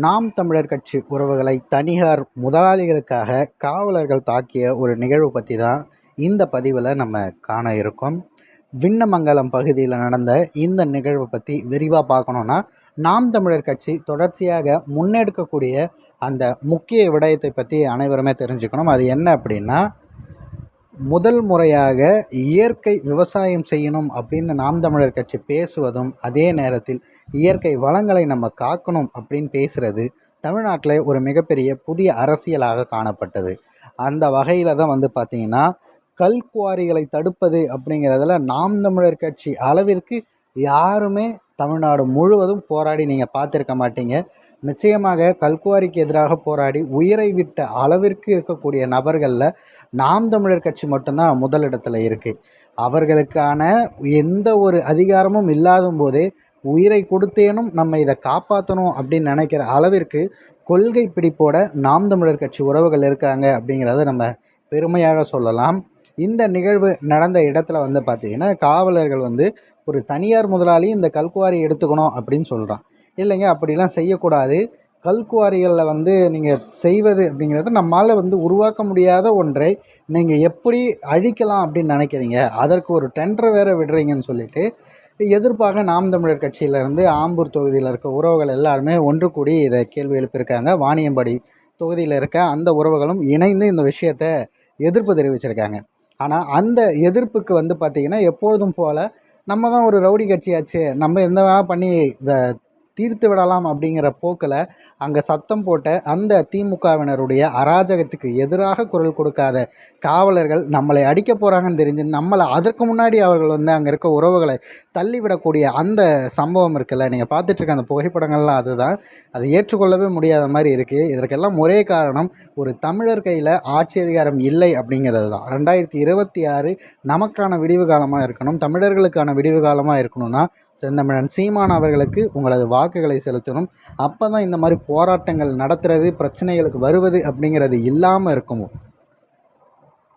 நாம் தமிழர் கட்சி உறவுகளை தனியார் முதலாளிகளுக்காக காவலர்கள் தாக்கிய ஒரு நிகழ்வு பற்றி தான் இந்த பதிவில் நம்ம காண இருக்கோம். விண்ணமங்கலம் பகுதியில் நடந்த இந்த நிகழ்வை பற்றி விரிவாக பார்க்கணுன்னா, நாம் தமிழர் கட்சி தொடர்ச்சியாக முன்னெடுக்கக்கூடிய அந்த முக்கிய விடயத்தை பற்றி அனைவருமே தெரிஞ்சுக்கணும். அது என்ன அப்படின்னா, முதல் முறையாக இயற்கை விவசாயம் செய்யணும் அப்படின்னு நாம் தமிழர் கட்சி பேசுவதும், அதே நேரத்தில் இயற்கை வளங்களை நம்ம காக்கணும் அப்படின்னு பேசுகிறது தமிழ்நாட்டில் ஒரு மிகப்பெரிய புதிய அரசியலாக காணப்பட்டது. அந்த வகையில் தான் பார்த்திங்கன்னா, கல்குவாரிகளை தடுப்பது அப்படிங்கிறதுல நாம் தமிழர் கட்சி அளவிற்கு யாருமே தமிழ்நாடு முழுவதும் போராடி நீங்கள் பார்த்துருக்க மாட்டீங்க. நிச்சயமாக கல்குவாரிக்கு எதிராக போராடி உயிரை விட்ட அளவிற்கு இருக்கக்கூடிய நபர்களில் நாம் தமிழர் கட்சி மட்டும்தான் முதலிடத்தில் இருக்குது. அவர்களுக்கான எந்த ஒரு அதிகாரமும் இல்லாத போதே உயிரை கொடுத்தேனும் நம்ம இதை காப்பாற்றணும் அப்படின்னு நினைக்கிற அளவிற்கு கொள்கை பிடிப்போட நாம் தமிழர் கட்சி உறவுகள் இருக்காங்க அப்படிங்கிறத நம்ம பெருமையாக சொல்லலாம். இந்த நிகழ்வு நடந்த இடத்துல பார்த்திங்கன்னா, காவலர்கள் ஒரு தனியார் முதலாளி இந்த கல்குவாரி எடுத்துக்கணும் அப்படின்னு சொல்கிறான். இல்லைங்க, அப்படிலாம் செய்யக்கூடாது. கல்குவாரிகளில் நீங்கள் செய்வது அப்படிங்கிறது நம்மால் உருவாக்க முடியாத ஒன்றை நீங்கள் எப்படி அழிக்கலாம் அப்படின்னு நினைக்கிறீங்க, அதற்கு ஒரு டெண்டர் வேறு விடுறீங்கன்னு சொல்லிட்டு எதிர்ப்பாக நாம் தமிழர் கட்சியிலேருந்து ஆம்பூர் தொகுதியில் இருக்க உறவுகள் எல்லாருமே ஒன்று கூடி இதை கேள்வி எழுப்பியிருக்காங்க. வாணியம்பாடி தொகுதியில் இருக்க அந்த உறவுகளும் இணைந்து இந்த விஷயத்தை எதிர்ப்பு தெரிவிச்சிருக்காங்க. ஆனால் அந்த எதிர்ப்புக்கு பார்த்திங்கன்னா, எப்பொழுதும் போல் நம்ம தான் ஒரு ரவுடி கட்சியாச்சு, நம்ம எந்த வேணால் பண்ணி இதை தீர்த்து விடலாம் அப்படிங்கிற போக்கில் அங்கே சத்தம் போட்ட அந்த திமுகவினருடைய அராஜகத்துக்கு எதிராக குரல் கொடுக்காத காவலர்கள் நம்மளை அடிக்க போகிறாங்கன்னு தெரிஞ்சு நம்மளை அதற்கு முன்னாடி அவர்கள் அங்கே இருக்க உறவுகளை தள்ளிவிடக்கூடிய அந்த சம்பவம் இருக்குல்ல, நீங்கள் பார்த்துட்ருக்க அந்த புகைப்படங்கள்லாம் அதுதான். அதை ஏற்றுக்கொள்ளவே முடியாத மாதிரி இருக்குது. இதற்கெல்லாம் ஒரே காரணம், ஒரு தமிழர் கையில் ஆட்சி அதிகாரம் இல்லை அப்படிங்கிறது தான். 2026 நமக்கான விடிவு காலமாக இருக்கணும், தமிழர்களுக்கான விடிவு காலமாக இருக்கணும்னா செந்தமிழன் சீமான் அவர்களுக்கு உங்களது வாக்குகளை செலுத்தணும். அப்போ தான் இந்த மாதிரி போராட்டங்கள் நடத்துறது, பிரச்சனைகளுக்கு வருவது அப்படிங்கிறது இல்லாமல் இருக்கும்.